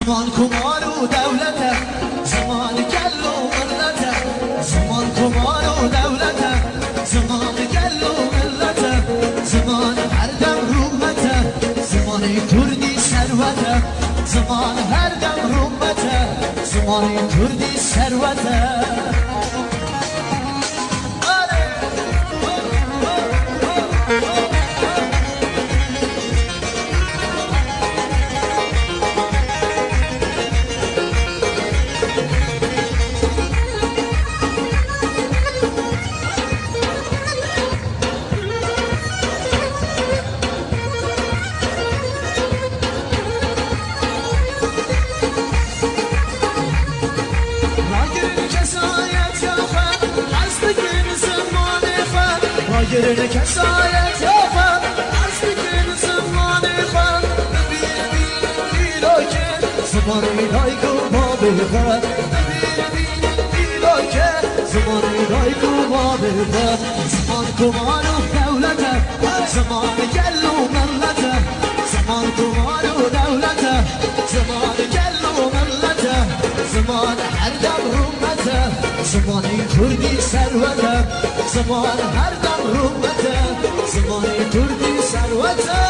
زمان کمال و دولته، زمان گل و ملته، زمان کمال و دولته، زمان گل و ملته، زمان هر دم رومته، زمان کردی ثروته، زمان هر دم رومته، زمان کردی ثروته. گرن کسایت یافم از بکن زمان خواهم ببین بیلا که زمان ایدای گو ما بخواهم ببین بیلا که زمان ایدای گو ما بخواهم زمان کمان و دولته زمان گل و ملته زمان کمان و دولته زمان گل و ملته زمان هر دم رومته زمان کردی ثروته زمان هر دم رومته زمان کردی ثروته.